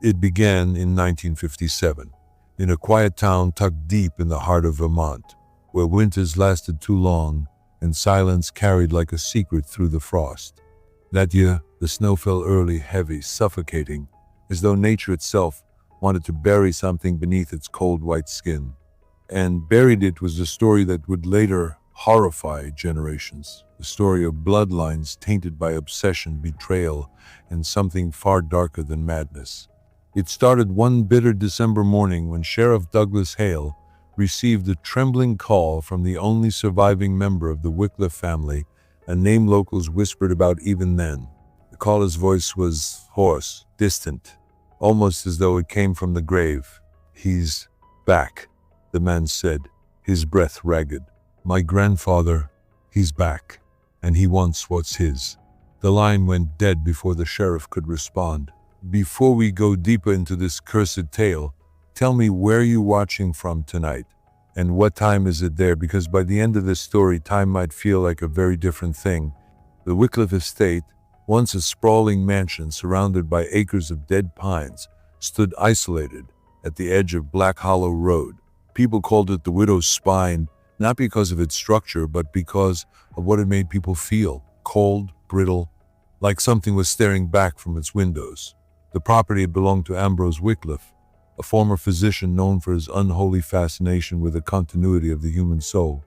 It began in 1957, in a quiet town tucked deep in the heart of Vermont, where winters lasted too long and silence carried like a secret through the frost. That year, the snow fell early, heavy, suffocating, as though nature itself wanted to bury something beneath its cold white skin. And buried it was the story that would later horrify generations. The story of bloodlines tainted by obsession, betrayal, and something far darker than madness. It started one bitter December morning when Sheriff Douglas Hale received a trembling call from the only surviving member of the Wycliff family, a name locals whispered about even then. The caller's voice was hoarse, distant, almost as though it came from the grave. "He's back," the man said, his breath ragged. "My grandfather, he's back, and he wants what's his." The line went dead before the sheriff could respond. "Before we go deeper into this cursed tale, tell me where you're watching from tonight, and what time is it there, because by the end of this story, time might feel like a very different thing." The Wycliff estate, once a sprawling mansion surrounded by acres of dead pines, stood isolated at the edge of Black Hollow Road. People called it the Widow's Spine, not because of its structure, but because of what it made people feel: cold, brittle, like something was staring back from its windows. The property had belonged to Ambrose Wycliff, a former physician known for his unholy fascination with the continuity of the human soul.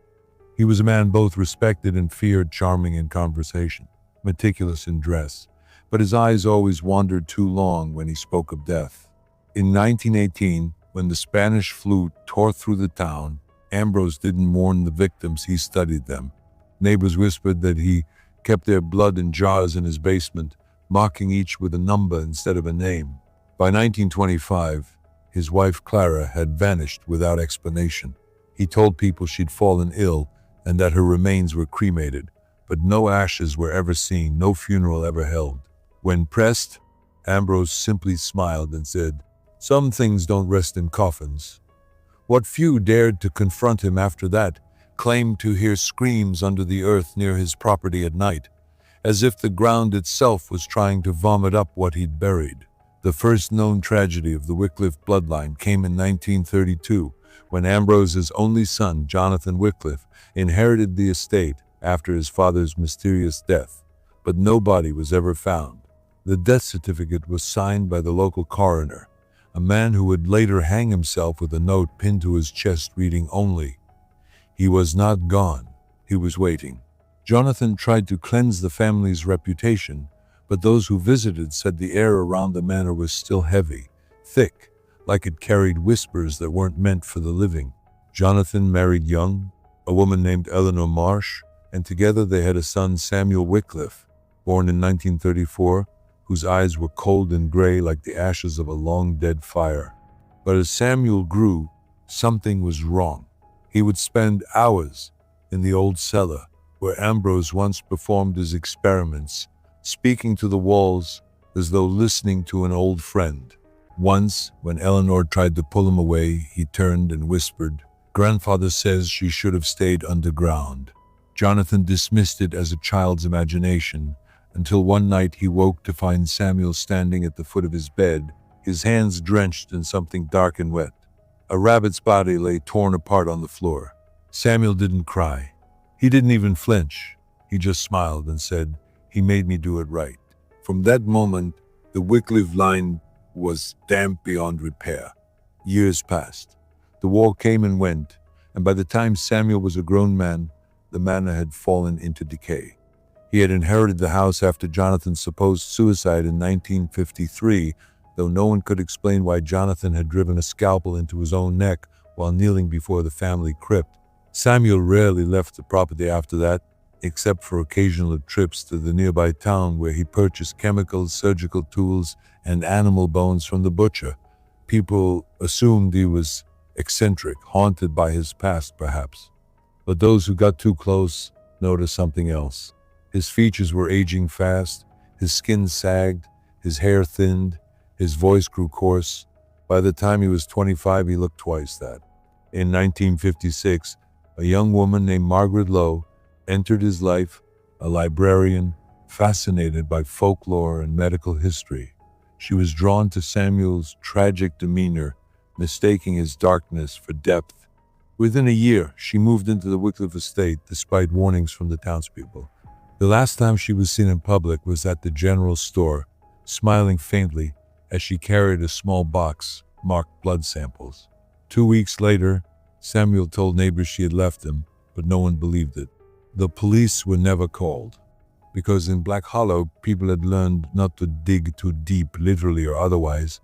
He was a man both respected and feared, charming in conversation, meticulous in dress, but his eyes always wandered too long when he spoke of death. In 1918, when the Spanish flu tore through the town, Ambrose didn't mourn the victims, he studied them. Neighbors whispered that he kept their blood in jars in his basement, marking each with a number instead of a name. By 1925, his wife Clara had vanished without explanation. He told people she'd fallen ill and that her remains were cremated, but no ashes were ever seen, no funeral ever held. When pressed, Ambrose simply smiled and said, "Some things don't rest in coffins." What few dared to confront him after that claimed to hear screams under the earth near his property at night, as if the ground itself was trying to vomit up what he'd buried. The first known tragedy of the Wycliff bloodline came in 1932, when Ambrose's only son, Jonathan Wycliff, inherited the estate after his father's mysterious death, but no body was ever found. The death certificate was signed by the local coroner, a man who would later hang himself with a note pinned to his chest reading only, "He was not gone, he was waiting." Jonathan tried to cleanse the family's reputation, but those who visited said the air around the manor was still heavy, thick, like it carried whispers that weren't meant for the living. Jonathan married young, a woman named Eleanor Marsh, and together they had a son, Samuel Wycliff, born in 1934, whose eyes were cold and gray like the ashes of a long-dead fire. But as Samuel grew, something was wrong. He would spend hours in the old cellar, where Ambrose once performed his experiments, speaking to the walls as though listening to an old friend. Once, when Eleanor tried to pull him away, he turned and whispered, "Grandfather says she should have stayed underground." Jonathan dismissed it as a child's imagination, until one night he woke to find Samuel standing at the foot of his bed, his hands drenched in something dark and wet. A rabbit's body lay torn apart on the floor. Samuel didn't cry. He didn't even flinch. He just smiled and said, "He made me do it right." From that moment, the Wycliff line was damp beyond repair. Years passed. The war came and went, and by the time Samuel was a grown man, the manor had fallen into decay. He had inherited the house after Jonathan's supposed suicide in 1953, though no one could explain why Jonathan had driven a scalpel into his own neck while kneeling before the family crypt. Samuel rarely left the property after that, except for occasional trips to the nearby town where he purchased chemicals, surgical tools, and animal bones from the butcher. People assumed he was eccentric, haunted by his past perhaps. But those who got too close noticed something else. His features were aging fast, his skin sagged, his hair thinned, his voice grew coarse. By the time he was 25, he looked twice that. In 1956, a young woman named Margaret Lowe entered his life, a librarian, fascinated by folklore and medical history. She was drawn to Samuel's tragic demeanor, mistaking his darkness for depth. Within a year, she moved into the Wycliff estate despite warnings from the townspeople. The last time she was seen in public was at the general store, smiling faintly as she carried a small box marked blood samples. 2 weeks later, Samuel told neighbors she had left him, but no one believed it. The police were never called, because in Black Hollow, people had learned not to dig too deep, literally or otherwise.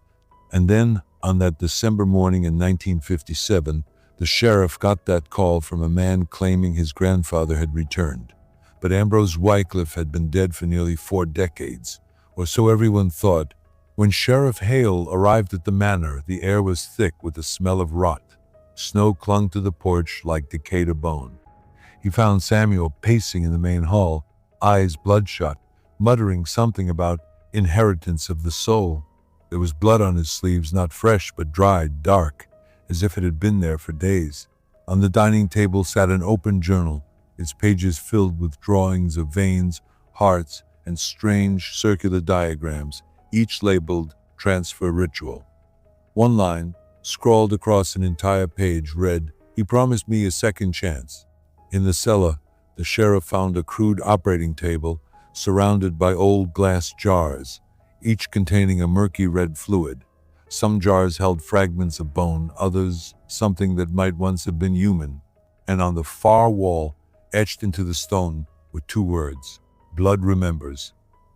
And then, on that December morning in 1957, the sheriff got that call from a man claiming his grandfather had returned. But Ambrose Wycliff had been dead for nearly 4 decades, or so everyone thought. When Sheriff Hale arrived at the manor, the air was thick with the smell of rot. Snow clung to the porch like decayed bone. He found Samuel pacing in the main hall, eyes bloodshot, muttering something about inheritance of the soul. There was blood on his sleeves, not fresh but dried, dark, as if it had been there for days. On the dining table sat an open journal, its pages filled with drawings of veins, hearts, and strange circular diagrams, each labeled Transfer Ritual. One line, scrawled across an entire page, read, "He promised me a second chance." In the cellar, the sheriff found a crude operating table surrounded by old glass jars, each containing a murky red fluid. Some jars held fragments of bone, others something that might once have been human. And on the far wall, etched into the stone, were 2 words, "Blood remembers."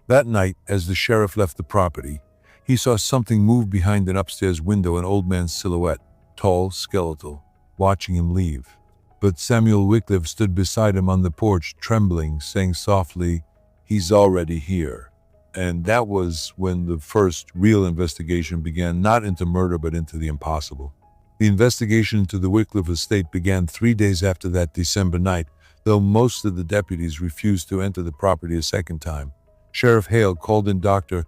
That night, as the sheriff left the property, he saw something move behind an upstairs window, an old man's silhouette, tall, skeletal, watching him leave. But Samuel Wycliff stood beside him on the porch, trembling, saying softly, "He's already here." And that was when the first real investigation began, not into murder but into the impossible. The investigation into the Wycliff estate began 3 days after that December night, though most of the deputies refused to enter the property a second time. Sheriff Hale called in Dr.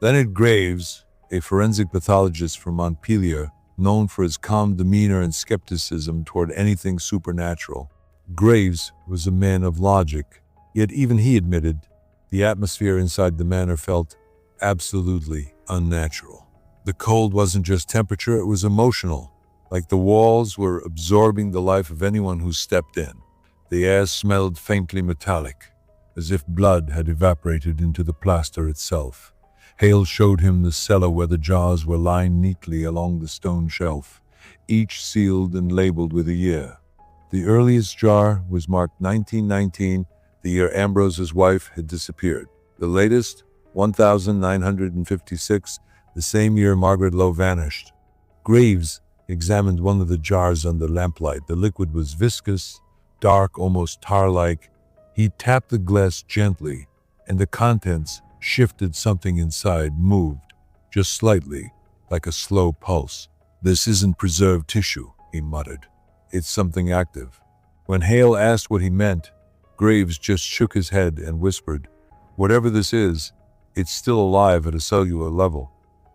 Leonard Graves, a forensic pathologist from Montpelier, known for his calm demeanor and skepticism toward anything supernatural. Graves was a man of logic, yet even he admitted the atmosphere inside the manor felt absolutely unnatural. The cold wasn't just temperature, it was emotional, like the walls were absorbing the life of anyone who stepped in. The air smelled faintly metallic, as if blood had evaporated into the plaster itself. Hale showed him the cellar where the jars were lined neatly along the stone shelf, each sealed and labeled with a year. The earliest jar was marked 1919, the year Ambrose's wife had disappeared. The latest, 1956, the same year Margaret Lowe vanished. Graves examined one of the jars under lamplight. The liquid was viscous, dark, almost tar-like. He tapped the glass gently, and the contents shifted. Something inside moved, just slightly, like a slow pulse. "This isn't preserved tissue," he muttered. "It's something active." When Hale asked what he meant, Graves just shook his head and whispered, "Whatever this is, it's still alive at a cellular level."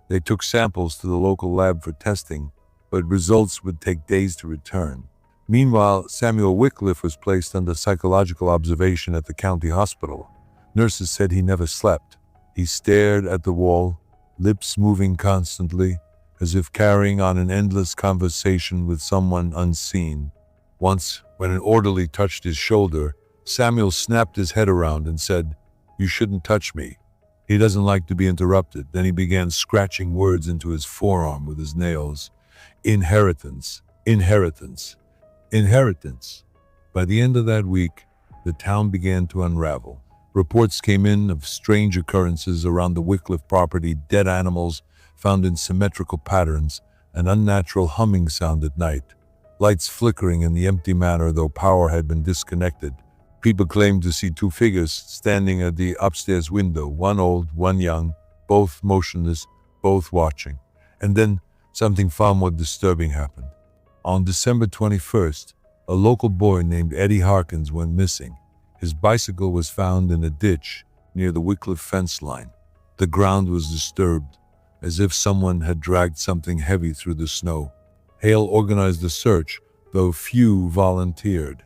They took samples to the local lab for testing, but results would take days to return. Meanwhile, Samuel Wycliff was placed under psychological observation at the county hospital. Nurses said he never slept. He stared at the wall, lips moving constantly, as if carrying on an endless conversation with someone unseen. Once, when an orderly touched his shoulder, Samuel snapped his head around and said, "You shouldn't touch me. He doesn't like to be interrupted." Then he began scratching words into his forearm with his nails. Inheritance, inheritance, inheritance. By the end of that week, the town began to unravel. Reports came in of strange occurrences around the Wycliff property, dead animals found in symmetrical patterns, an unnatural humming sound at night, lights flickering in the empty manor though power had been disconnected. People claimed to see 2 figures standing at the upstairs window, one old, one young, both motionless, both watching. And then something far more disturbing happened. On December 21st, a local boy named Eddie Harkins went missing. His bicycle was found in a ditch near the Wycliff fence line. The ground was disturbed, as if someone had dragged something heavy through the snow. Hale organized the search, though few volunteered.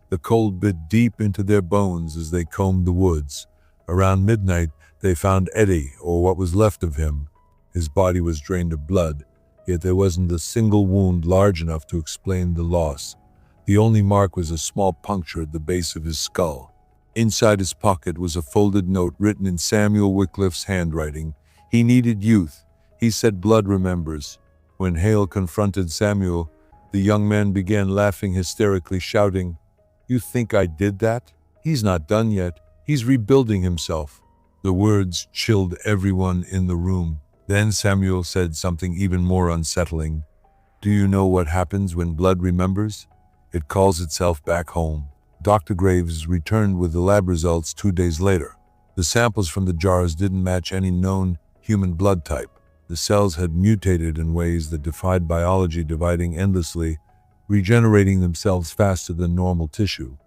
The cold bit deep into their bones as they combed the woods. Around midnight, they found Eddie, or what was left of him, His body was drained of blood, yet there wasn't a single wound large enough to explain the loss. The only mark was a small puncture at the base of his skull. Inside his pocket was a folded note written in Samuel Wycliff's handwriting. He needed youth. He said blood remembers. When Hale confronted Samuel, the young man began laughing hysterically, shouting, "You think I did that? He's not done yet. He's rebuilding himself." The words chilled everyone in the room. Then Samuel said something even more unsettling. "Do you know what happens when blood remembers? It calls itself back home." Dr. Graves returned with the lab results 2 days later. The samples from the jars didn't match any known human blood type. The cells had mutated in ways that defied biology, dividing endlessly, regenerating themselves faster than normal tissue.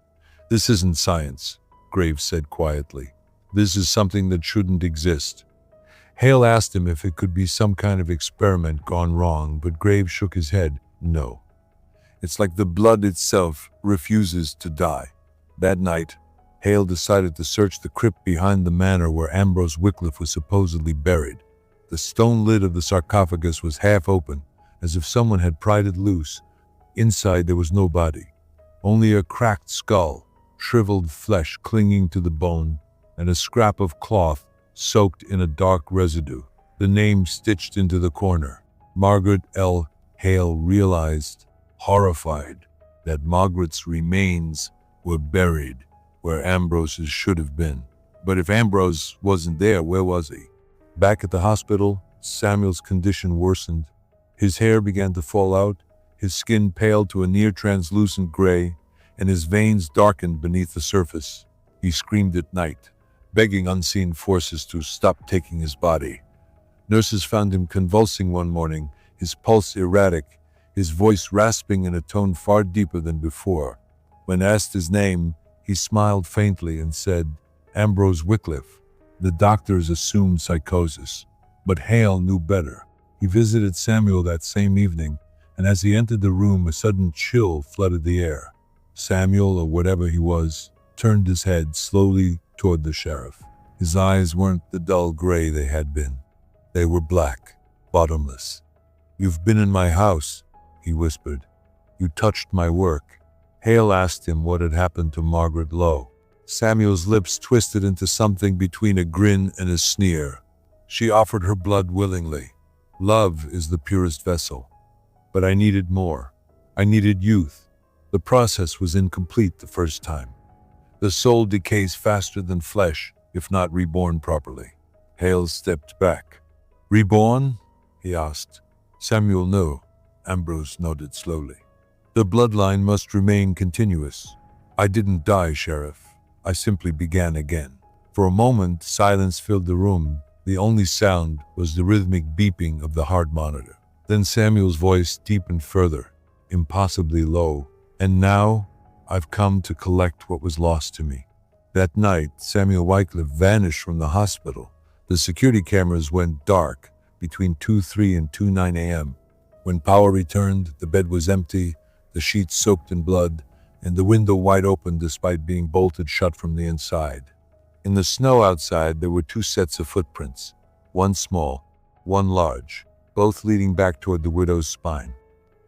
"This isn't science," Graves said quietly. "This is something that shouldn't exist." Hale asked him if it could be some kind of experiment gone wrong, but Graves shook his head. "No. It's like the blood itself refuses to die." That night, Hale decided to search the crypt behind the manor where Ambrose Wycliff was supposedly buried. The stone lid of the sarcophagus was half open, as if someone had pried it loose. Inside there was no body, only a cracked skull, shriveled flesh clinging to the bone, and a scrap of cloth soaked in a dark residue. The name stitched into the corner. Margaret L. Hale realized, horrified, that Margaret's remains were buried where Ambrose's should have been. But if Ambrose wasn't there, where was he? Back at the hospital, Samuel's condition worsened. His hair began to fall out, his skin paled to a near-translucent gray, and his veins darkened beneath the surface. He screamed at night, begging unseen forces to stop taking his body. Nurses found him convulsing one morning, his pulse erratic, his voice rasping in a tone far deeper than before. When asked his name, he smiled faintly and said, "Ambrose Wycliff." The doctors assumed psychosis, but Hale knew better. He visited Samuel that same evening, and as he entered the room, a sudden chill flooded the air. Samuel, or whatever he was, turned his head slowly toward the sheriff. His eyes weren't the dull gray they had been. They were black, bottomless. "You've been in my house," he whispered. "You touched my work." Hale asked him what had happened to Margaret Lowe. Samuel's lips twisted into something between a grin and a sneer. "She offered her blood willingly. Love is the purest vessel. But I needed more. I needed youth. The process was incomplete the first time. The soul decays faster than flesh, if not reborn properly." Hale stepped back. "Reborn?" he asked. Samuel knew. Ambrose nodded slowly. "The bloodline must remain continuous. I didn't die, Sheriff. I simply began again." For a moment, silence filled the room. The only sound was the rhythmic beeping of the heart monitor. Then Samuel's voice deepened further, impossibly low. "And now, I've come to collect what was lost to me." That night, Samuel Wycliff vanished from the hospital. The security cameras went dark between 2:03 and 2:09 a.m. When power returned, the bed was empty, the sheets soaked in blood, and the window wide open despite being bolted shut from the inside. In the snow outside, there were 2 sets of footprints, one small, one large, both leading back toward the widow's spine.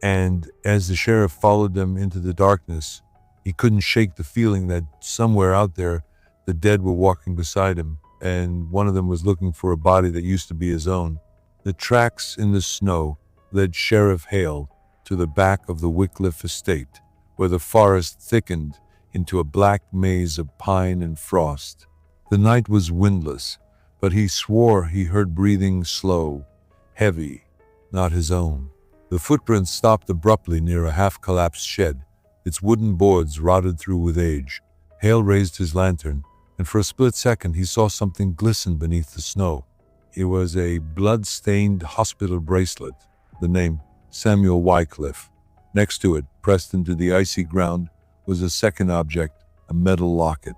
And as the sheriff followed them into the darkness, he couldn't shake the feeling that somewhere out there, the dead were walking beside him, and one of them was looking for a body that used to be his own. The tracks in the snow led Sheriff Hale to the back of the Wycliff estate, where the forest thickened into a black maze of pine and frost. The night was windless, but he swore he heard breathing slow, heavy, not his own. The footprints stopped abruptly near a half-collapsed shed, its wooden boards rotted through with age. Hale raised his lantern, and for a split second he saw something glisten beneath the snow. It was a blood-stained hospital bracelet, the name Samuel Wycliff. Next to it, pressed into the icy ground, was a second object, a metal locket.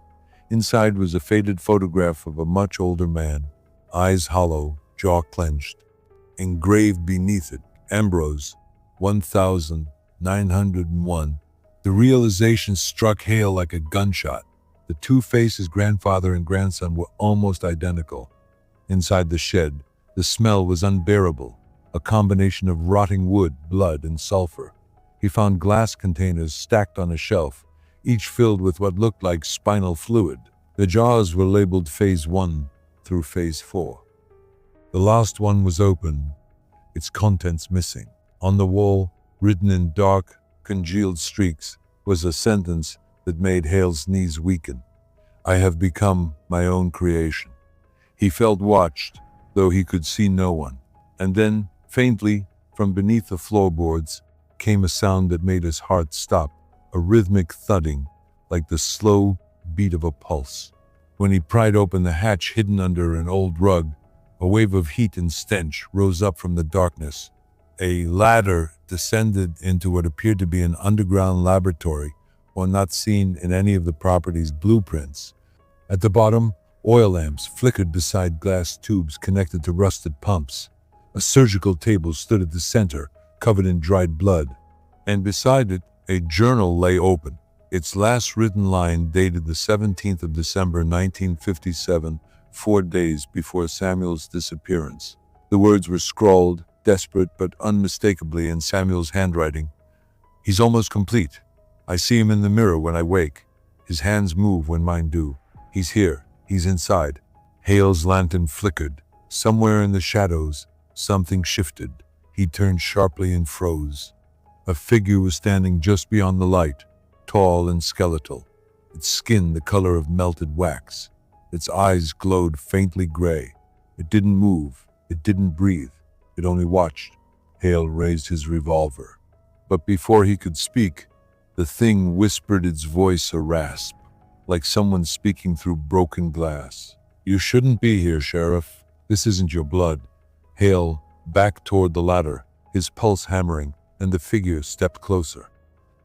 Inside was a faded photograph of a much older man, eyes hollow, jaw clenched. Engraved beneath it, Ambrose, 1901. The realization struck Hale like a gunshot. The 2 faces, grandfather and grandson, were almost identical. Inside the shed, The smell was unbearable, a combination of rotting wood, blood, and sulfur. He found glass containers stacked on a shelf, each filled with what looked like spinal fluid. The jars were labeled Phase 1 through Phase 4. The last one was open, its contents missing. On the wall, written in dark, congealed streaks, was a sentence that made Hale's knees weaken. "I have become my own creation." He felt watched, though he could see no one. And then, faintly, from beneath the floorboards, came a sound that made his heart stop, a rhythmic thudding, like the slow beat of a pulse. When he pried open the hatch hidden under an old rug, a wave of heat and stench rose up from the darkness. A ladder descended into what appeared to be an underground laboratory, one not seen in any of the property's blueprints. At the bottom, oil lamps flickered beside glass tubes connected to rusted pumps. A surgical table stood at the center, covered in dried blood, and beside it, a journal lay open. Its last written line dated the 17th of December 1957, 4 days before Samuel's disappearance. The words were scrawled, desperate but unmistakably in Samuel's handwriting. "He's almost complete. I see him in the mirror when I wake. His hands move when mine do. He's here. He's inside." Hale's lantern flickered. Somewhere in the shadows, something shifted. He turned sharply and froze. A figure was standing just beyond the light, tall and skeletal, its skin the color of melted wax. Its eyes glowed faintly gray. It didn't move. It didn't breathe. It only watched. Hale raised his revolver. But before he could speak, the thing whispered, its voice a rasp, like someone speaking through broken glass. "You shouldn't be here, Sheriff. This isn't your blood." Hale backed toward the ladder, his pulse hammering, and the figure stepped closer.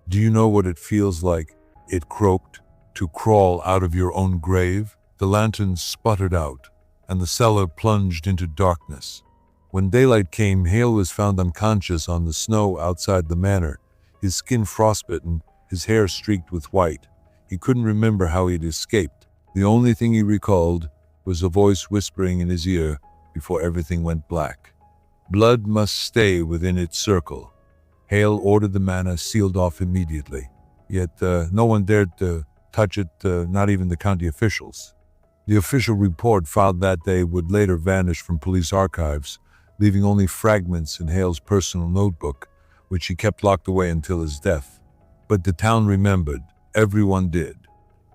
"Do you know what it feels like?" it croaked. "To crawl out of your own grave?" The lantern sputtered out, and the cellar plunged into darkness. When daylight came, Hale was found unconscious on the snow outside the manor, his skin frostbitten, his hair streaked with white. He couldn't remember how he'd escaped. The only thing he recalled was a voice whispering in his ear before everything went black. Blood must stay within its circle. Hale ordered the manor sealed off immediately. Yet no one dared to touch it, not even the county officials. The official report filed that day would later vanish from police archives, leaving only fragments in Hale's personal notebook, which he kept locked away until his death. But the town remembered. Everyone did.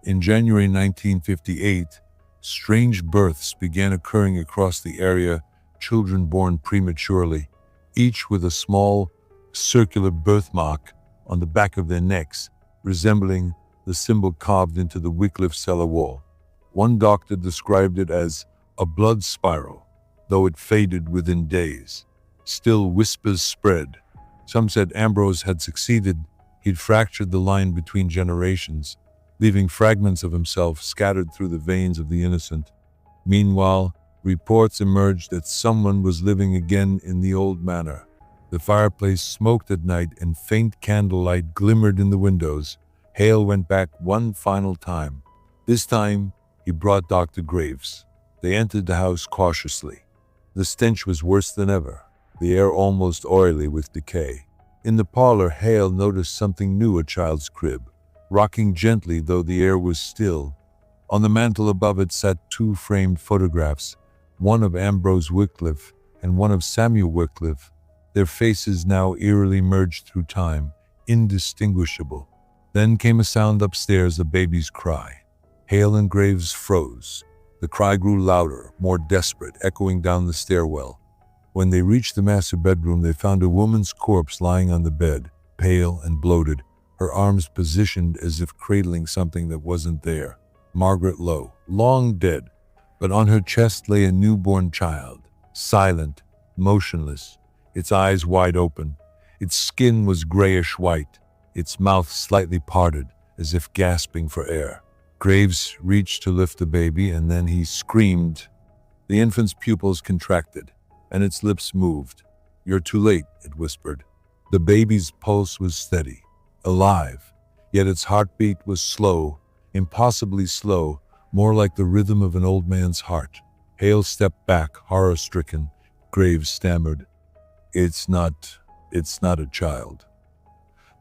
In January 1958, strange births began occurring across the area, children born prematurely, each with a small, circular birthmark on the back of their necks, resembling the symbol carved into the Wycliff cellar wall. One doctor described it as a blood spiral, though it faded within days. Still, whispers spread. Some said Ambrose had succeeded. He'd fractured the line between generations, leaving fragments of himself scattered through the veins of the innocent. Meanwhile, reports emerged that someone was living again in the old manor. The fireplace smoked at night and faint candlelight glimmered in the windows. Hale went back one final time. This time, he brought Dr. Graves. They entered the house cautiously. The stench was worse than ever, the air almost oily with decay. In the parlor, Hale noticed something new: a child's crib, rocking gently though the air was still. On the mantel above it sat 2 framed photographs, one of Ambrose Wycliff and one of Samuel Wycliff, their faces now eerily merged through time, indistinguishable. Then came a sound upstairs, a baby's cry. Hale and Graves froze. The cry grew louder, more desperate, echoing down the stairwell. When they reached the master bedroom, they found a woman's corpse lying on the bed, pale and bloated, her arms positioned as if cradling something that wasn't there. Margaret Lowe, long dead, but on her chest lay a newborn child, silent, motionless, its eyes wide open. Its skin was grayish white, its mouth slightly parted, as if gasping for air. Graves reached to lift the baby, and then he screamed. The infant's pupils contracted, and its lips moved. "You're too late," it whispered. The baby's pulse was steady, alive, yet its heartbeat was slow, impossibly slow, more like the rhythm of an old man's heart. Hale stepped back, horror-stricken, Graves stammered. It's not a child."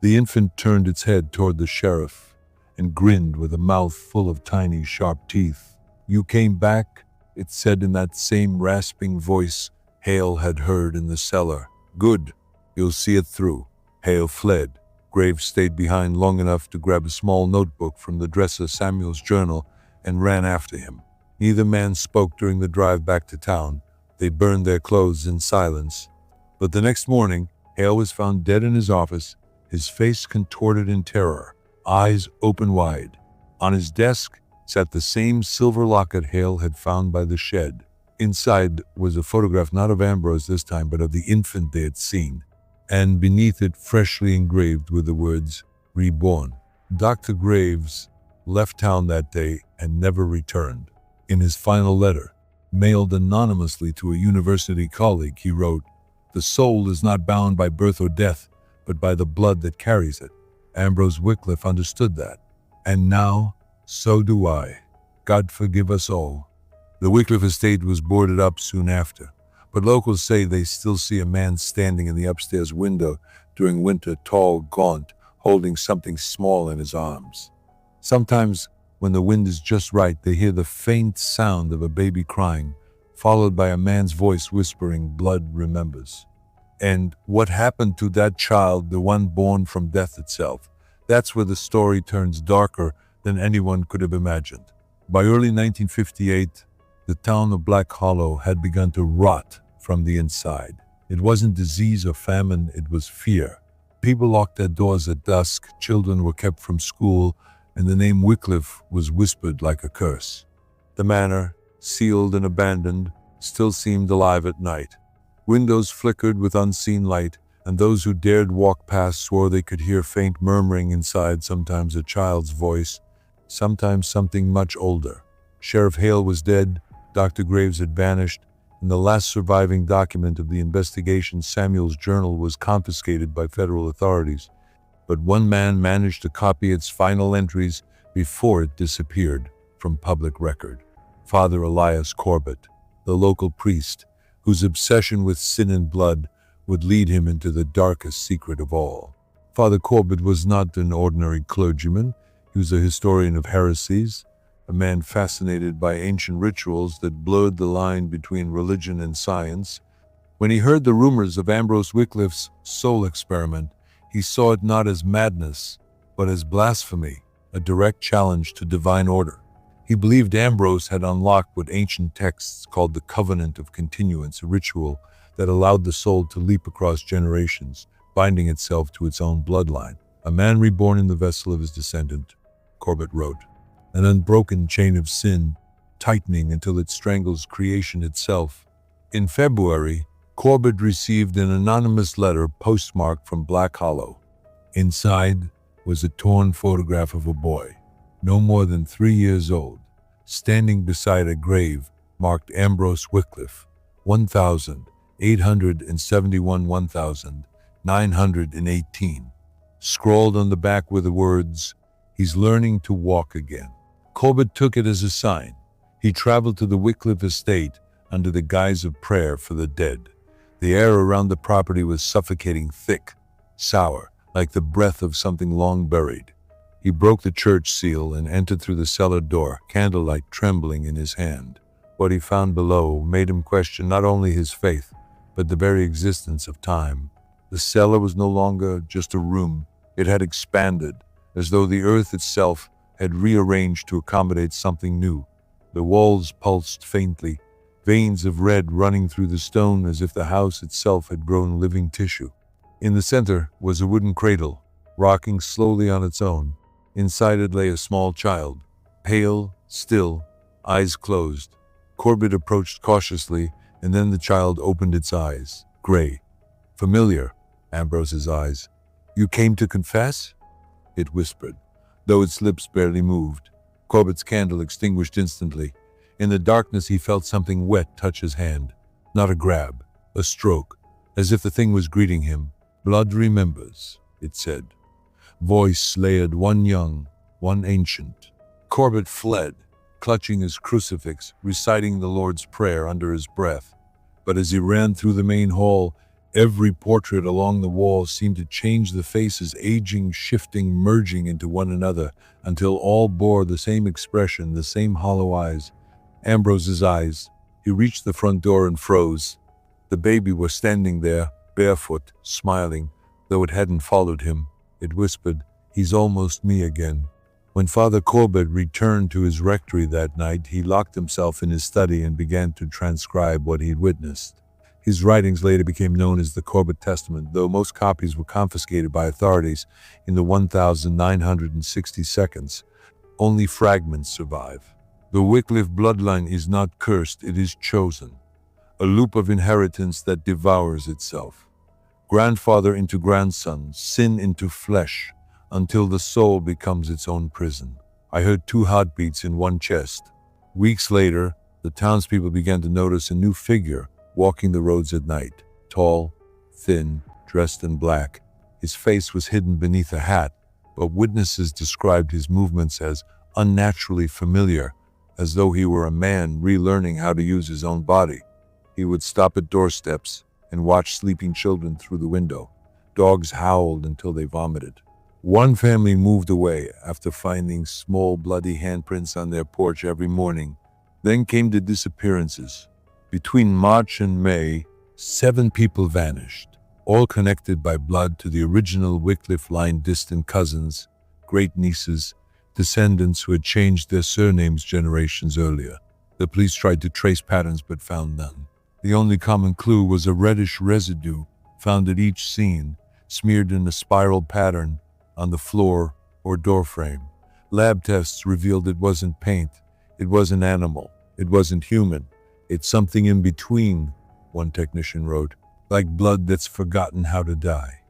The infant turned its head toward the sheriff and grinned with a mouth full of tiny, sharp teeth. "You came back," it said in that same rasping voice Hale had heard in the cellar. "Good. You'll see it through." Hale fled. Graves stayed behind long enough to grab a small notebook from the dresser Samuel's journal and ran after him. Neither man spoke during the drive back to town. They burned their clothes in silence. But the next morning, Hale was found dead in his office, his face contorted in terror, eyes open wide. On his desk sat the same silver locket Hale had found by the shed. Inside was a photograph not of Ambrose this time, but of the infant they had seen, and beneath it freshly engraved were the words, "Reborn." Dr. Graves left town that day and never returned. In his final letter, mailed anonymously to a university colleague, he wrote, "The soul is not bound by birth or death, but by the blood that carries it." Ambrose Wycliff understood that. And now, so do I. God forgive us all. The Wycliff estate was boarded up soon after, but locals say they still see a man standing in the upstairs window during winter, tall, gaunt, holding something small in his arms. Sometimes, when the wind is just right, they hear the faint sound of a baby crying, followed by a man's voice whispering, "Blood remembers." And what happened to that child, the one born from death itself? That's where the story turns darker than anyone could have imagined. By early 1958, the town of Black Hollow had begun to rot from the inside. It wasn't disease or famine, it was fear. People locked their doors at dusk, children were kept from school, and the name Wycliff was whispered like a curse. The manor, sealed and abandoned, still seemed alive at night. Windows flickered with unseen light, and those who dared walk past swore they could hear faint murmuring inside, sometimes a child's voice, sometimes something much older. Sheriff Hale was dead, Dr. Graves had vanished, and the last surviving document of the investigation, Samuel's journal, was confiscated by federal authorities. But one man managed to copy its final entries before it disappeared from public record. Father Elias Corbett, the local priest, whose obsession with sin and blood would lead him into the darkest secret of all. Father Corbett was not an ordinary clergyman. He was a historian of heresies, a man fascinated by ancient rituals that blurred the line between religion and science. When he heard the rumors of Ambrose Wycliff's soul experiment, he saw it not as madness, but as blasphemy, a direct challenge to divine order. He believed Ambrose had unlocked what ancient texts called the covenant of continuance, a ritual that allowed the soul to leap across generations, binding itself to its own bloodline. "A man reborn in the vessel of his descendant," Corbett wrote, "an unbroken chain of sin, tightening until it strangles creation itself." In February, Corbett received an anonymous letter postmarked from Black Hollow. Inside was a torn photograph of a boy, no more than 3 years old, standing beside a grave marked Ambrose Wycliff, 1871 1918. Scrawled on the back were the words, "He's learning to walk again." Corbett took it as a sign. He traveled to the Wycliff estate under the guise of prayer for the dead. The air around the property was suffocating, thick, sour, like the breath of something long buried. He broke the church seal and entered through the cellar door, candlelight trembling in his hand. What he found below made him question not only his faith, but the very existence of time. The cellar was no longer just a room. It had expanded, as though the earth itself had rearranged to accommodate something new. The walls pulsed faintly, veins of red running through the stone as if the house itself had grown living tissue. In the center was a wooden cradle, rocking slowly on its own. Inside it lay a small child, pale, still, eyes closed. Corbett approached cautiously, and then the child opened its eyes, gray. "Familiar," Ambrose's eyes. "You came to confess?" it whispered, though its lips barely moved. Corbett's candle extinguished instantly. In the darkness he felt something wet touch his hand. Not a grab, a stroke, as if the thing was greeting him. "Blood remembers," it said. Voice layered, one young, one ancient. Corbett fled, clutching his crucifix, reciting the Lord's Prayer under his breath. But as he ran through the main hall, every portrait along the wall seemed to change the faces, aging, shifting, merging into one another, until all bore the same expression, the same hollow eyes. Ambrose's eyes. He reached the front door and froze. The baby was standing there, barefoot, smiling, though it hadn't followed him. It whispered, "He's almost me again." When Father Corbett returned to his rectory that night, he locked himself in his study and began to transcribe what he'd witnessed. His writings later became known as the Corbett Testament, though most copies were confiscated by authorities in the 1960 seconds. Only fragments survive. The Wycliff bloodline is not cursed, it is chosen. A loop of inheritance that devours itself. Grandfather into grandson, sin into flesh, until the soul becomes its own prison. I heard 2 heartbeats in one chest. Weeks later, the townspeople began to notice a new figure walking the roads at night. Tall, thin, dressed in black. His face was hidden beneath a hat, but witnesses described his movements as unnaturally familiar, as though he were a man relearning how to use his own body. He would stop at doorsteps and watch sleeping children through the window. Dogs howled until they vomited. One family moved away after finding small bloody handprints on their porch every morning. Then came the disappearances. Between March and May, 7 people vanished, all connected by blood to the original Wycliff line, distant cousins, great-nieces, descendants who had changed their surnames generations earlier. The police tried to trace patterns but found none. The only common clue was a reddish residue found at each scene, smeared in a spiral pattern on the floor or doorframe. Lab tests revealed it wasn't paint, it wasn't animal, it wasn't human. It's something in between, one technician wrote, like blood that's forgotten how to die.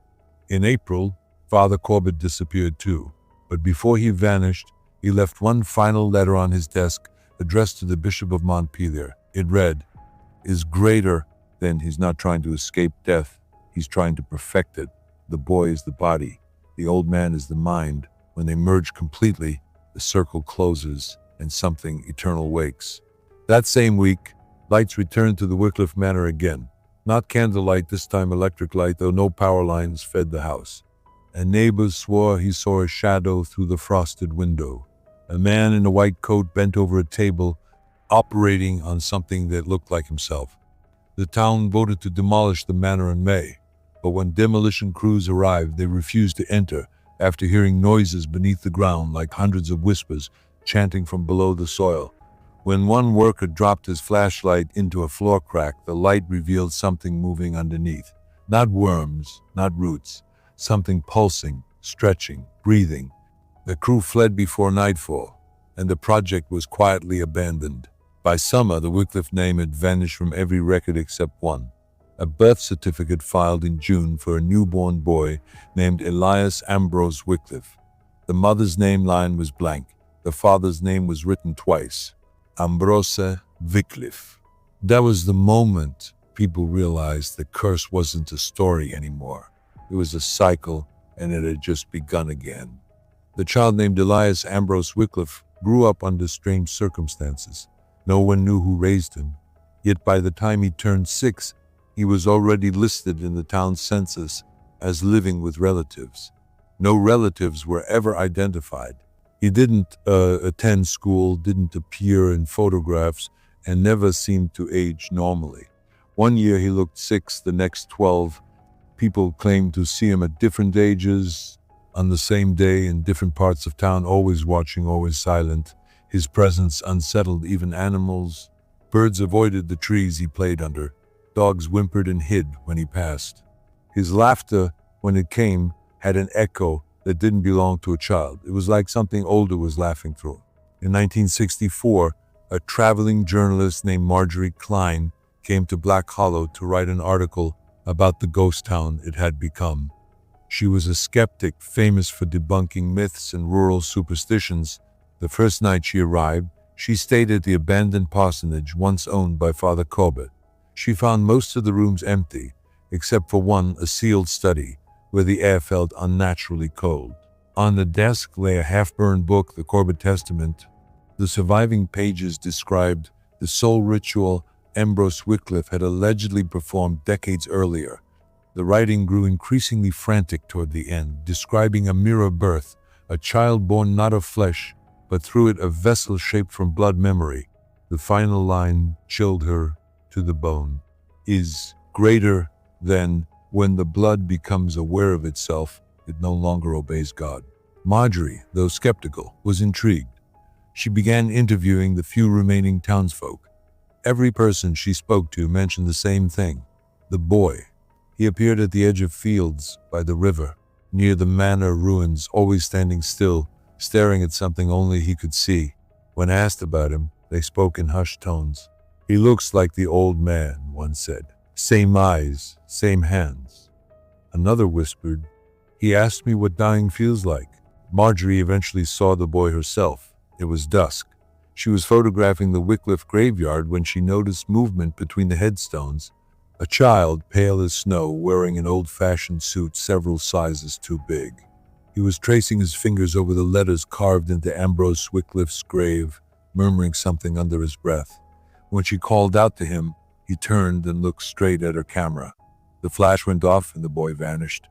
In April, Father Corbett disappeared too, but before he vanished, he left one final letter on his desk addressed to the Bishop of Montpelier. It read, "Is greater than he's not trying to escape death, he's trying to perfect it. The boy is the body. The old man is the mind. When they merge completely, the circle closes and something eternal wakes." That same week, lights returned to the Wycliff Manor again. Not candlelight, this time electric light, though no power lines fed the house. And neighbors swore he saw a shadow through the frosted window. A man in a white coat bent over a table, operating on something that looked like himself. The town voted to demolish the manor in May. But when demolition crews arrived, they refused to enter after hearing noises beneath the ground like hundreds of whispers chanting from below the soil. When one worker dropped his flashlight into a floor crack, the light revealed something moving underneath. Not worms, not roots, something pulsing, stretching, breathing. The crew fled before nightfall, and the project was quietly abandoned. By summer, the Wycliff name had vanished from every record except one. A birth certificate filed in June for a newborn boy named Elias Ambrose Wycliff. The mother's name line was blank. The father's name was written twice. Ambrose Wycliff. That was the moment people realized the curse wasn't a story anymore. It was a cycle, and it had just begun again. The child named Elias Ambrose Wycliff grew up under strange circumstances. No one knew who raised him. Yet by the time he turned 6, he was already listed in the town's census as living with relatives. No relatives were ever identified. He didn't attend school, didn't appear in photographs, and never seemed to age normally. One year he looked 6, the next 12. People claimed to see him at different ages, on the same day, in different parts of town, always watching, always silent. His presence unsettled even animals. Birds avoided the trees he played under. Dogs whimpered and hid when he passed. His laughter, when it came, had an echo that didn't belong to a child. It was like something older was laughing through. In 1964, a traveling journalist named Marjorie Klein came to Black Hollow to write an article about the ghost town it had become. She was a skeptic famous for debunking myths and rural superstitions. The first night she arrived, she stayed at the abandoned parsonage once owned by Father Corbett. She found most of the rooms empty, except for one, a sealed study, where the air felt unnaturally cold. On the desk lay a half-burned book, the Corbett Testament. The surviving pages described the soul ritual Ambrose Wycliff had allegedly performed decades earlier. The writing grew increasingly frantic toward the end, describing a mirror birth, a child born not of flesh, but through it a vessel shaped from blood memory. The final line chilled her to the bone. Is greater than when the blood becomes aware of itself, it no longer obeys God. Marjorie, though skeptical, was intrigued. She began interviewing the few remaining townsfolk. Every person she spoke to mentioned the same thing. The boy. He appeared at the edge of fields, by the river, near the manor ruins, always standing still, staring at something only he could see. When asked about him, they spoke in hushed tones. He looks like the old man, one said. Same eyes, same hands. Another whispered, he asked me what dying feels like. Marjorie eventually saw the boy herself. It was dusk. She was photographing the Wycliff graveyard when she noticed movement between the headstones. A child, pale as snow, wearing an old-fashioned suit several sizes too big. He was tracing his fingers over the letters carved into Ambrose Wycliff's grave, murmuring something under his breath. When she called out to him, he turned and looked straight at her camera. The flash went off and the boy vanished.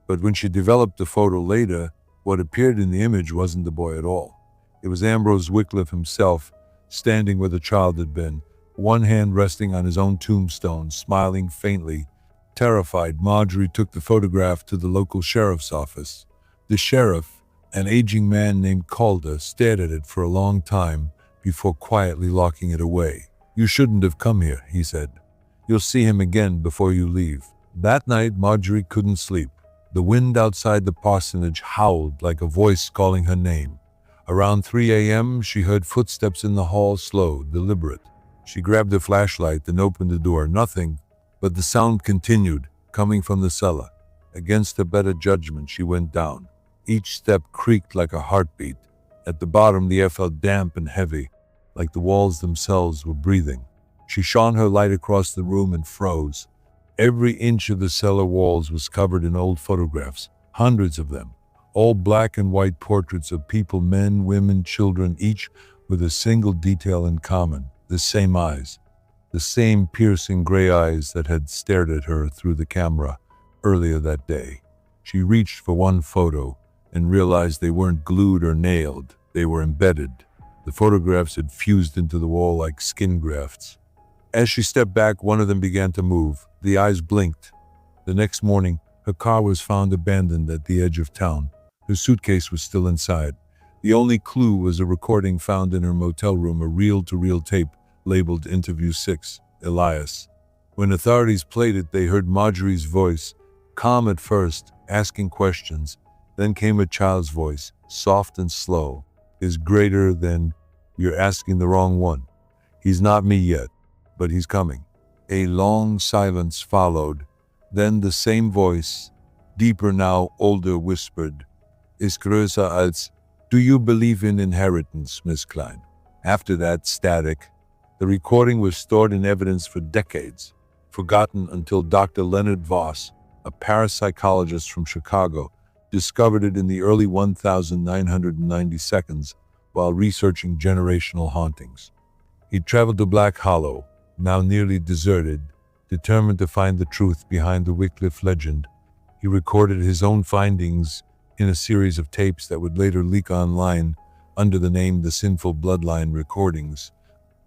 But when she developed the photo later, what appeared in the image wasn't the boy at all. It was Ambrose Wycliff himself, standing where the child had been, one hand resting on his own tombstone, smiling faintly. Terrified, Marjorie took the photograph to the local sheriff's office. The sheriff, an aging man named Calder, stared at it for a long time before quietly locking it away. You shouldn't have come here, he said. You'll see him again before you leave. That night, Marjorie couldn't sleep. The wind outside the parsonage howled like a voice calling her name. Around 3 a.m., she heard footsteps in the hall, slow, deliberate. She grabbed a flashlight and opened the door. Nothing, but the sound continued, coming from the cellar. Against her better judgment, she went down. Each step creaked like a heartbeat. At the bottom, the air felt damp and heavy, like the walls themselves were breathing. She shone her light across the room and froze. Every inch of the cellar walls was covered in old photographs, hundreds of them, all black and white portraits of people, men, women, children, each with a single detail in common, the same eyes, the same piercing gray eyes that had stared at her through the camera earlier that day. She reached for one photo and realized they weren't glued or nailed, they were embedded. The photographs had fused into the wall like skin grafts. As she stepped back, one of them began to move. The eyes blinked. The next morning, her car was found abandoned at the edge of town. Her suitcase was still inside. The only clue was a recording found in her motel room, a reel-to-reel tape labeled Interview 6, Elias. When authorities played it, they heard Marjorie's voice, calm at first, asking questions. Then came a child's voice, soft and slow. Is greater than, you're asking the wrong one. He's not me yet, but he's coming. A long silence followed. Then the same voice, deeper now, older, whispered, Ist größer als, do you believe in inheritance, Miss Klein? After that, static. The recording was stored in evidence for decades, forgotten until Dr. Leonard Voss, a parapsychologist from Chicago, discovered it in the early 1992 while researching generational hauntings. He traveled to Black Hollow, now nearly deserted, determined to find the truth behind the Wycliff legend. He recorded his own findings in a series of tapes that would later leak online under the name The Sinful Bloodline Recordings.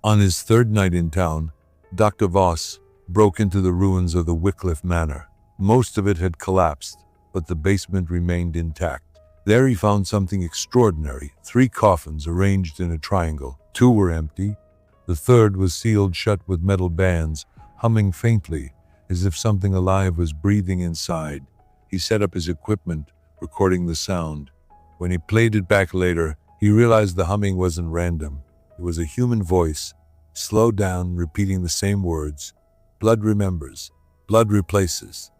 On his third night in town, Dr. Voss broke into the ruins of the Wycliff Manor. Most of it had collapsed, but the basement remained intact. There he found something extraordinary, 3 coffins arranged in a triangle. 2 were empty. The third was sealed shut with metal bands, humming faintly, as if something alive was breathing inside. He set up his equipment, recording the sound. When he played it back later, he realized the humming wasn't random. It was a human voice, slowed down, repeating the same words. Blood remembers. Blood replaces.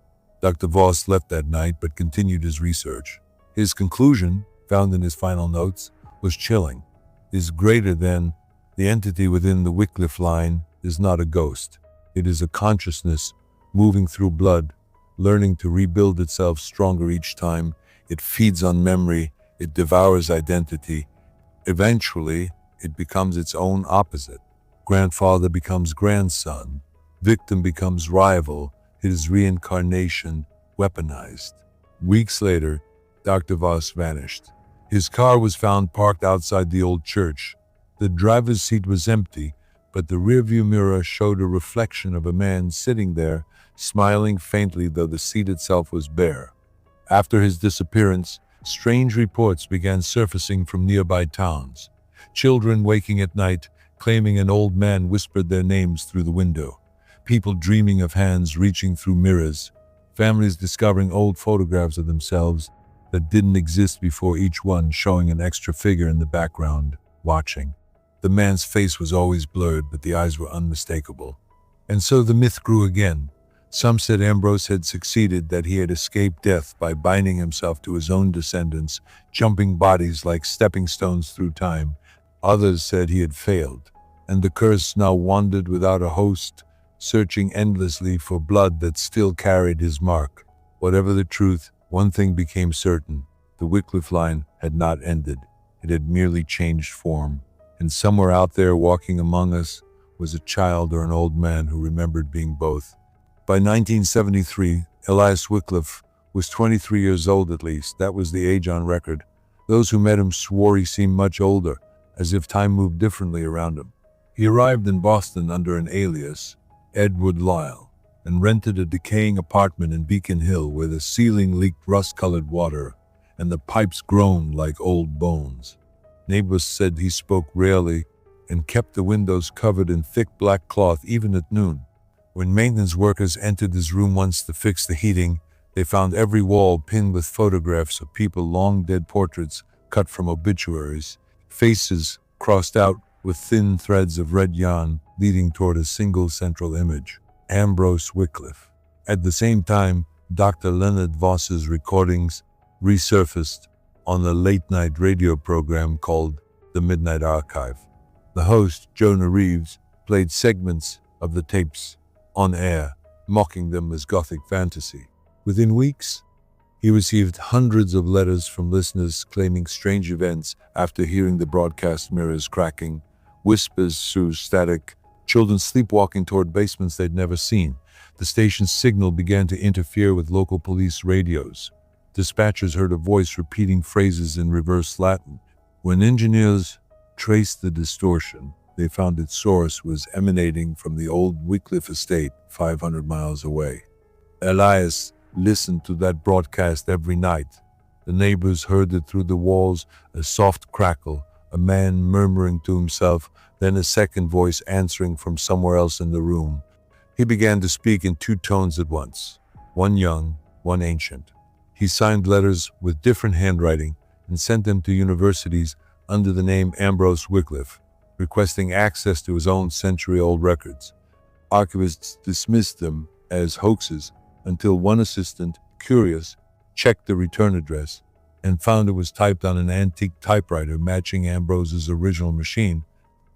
Dr. Voss left that night but continued his research. His conclusion, found in his final notes, was chilling. Is greater than, the entity within the Wycliff line is not a ghost. It is a consciousness moving through blood, learning to rebuild itself stronger each time. It feeds on memory. It devours identity. Eventually, it becomes its own opposite. Grandfather becomes grandson. Victim becomes rival. His reincarnation weaponized. Weeks later, Dr. Voss vanished. His car was found parked outside the old church. The driver's seat was empty, but the rearview mirror showed a reflection of a man sitting there, smiling faintly though the seat itself was bare. After his disappearance, strange reports began surfacing from nearby towns. Children waking at night, claiming an old man whispered their names through the window. People dreaming of hands reaching through mirrors. Families discovering old photographs of themselves that didn't exist before, each one showing an extra figure in the background, watching. The man's face was always blurred, but the eyes were unmistakable. And so the myth grew again. Some said Ambrose had succeeded, that he had escaped death by binding himself to his own descendants, jumping bodies like stepping stones through time. Others said he had failed, and the curse now wandered without a host, searching endlessly for blood that still carried his mark. Whatever the truth, one thing became certain: the Wycliff line had not ended. It had merely changed form. And somewhere out there, walking among us, was a child or an old man who remembered being both. By 1973, Elias Wycliff was 23 years old at least. That was the age on record. Those who met him swore he seemed much older, as if time moved differently around him. He arrived in Boston under an alias, Edward Lyle, and rented a decaying apartment in Beacon Hill where the ceiling leaked rust-colored water and the pipes groaned like old bones. Neighbors said he spoke rarely and kept the windows covered in thick black cloth even at noon. When maintenance workers entered his room once to fix the heating, they found every wall pinned with photographs of people, long dead portraits cut from obituaries, faces crossed out with thin threads of red yarn leading toward a single central image: Ambrose Wycliff. At the same time, Dr. Leonard Voss's recordings resurfaced on a late-night radio program called The Midnight Archive. The host, Jonah Reeves, played segments of the tapes on air, mocking them as gothic fantasy. Within weeks, he received hundreds of letters from listeners claiming strange events after hearing the broadcast mirrors cracking, whispers through static, children sleepwalking toward basements they'd never seen. The station's signal began to interfere with local police radios. Dispatchers heard a voice repeating phrases in reverse Latin. When engineers traced the distortion, they found its source was emanating from the old Wycliff estate 500 miles away. Elias listened to that broadcast every night. The neighbors heard it through the walls, a soft crackle, a man murmuring to himself, then a second voice answering from somewhere else in the room. He began to speak in two tones at once, one young, one ancient. He signed letters with different handwriting and sent them to universities under the name Ambrose Wycliff, requesting access to his own century-old records. Archivists dismissed them as hoaxes until one assistant, curious, checked the return address and found it was typed on an antique typewriter matching Ambrose's original machine,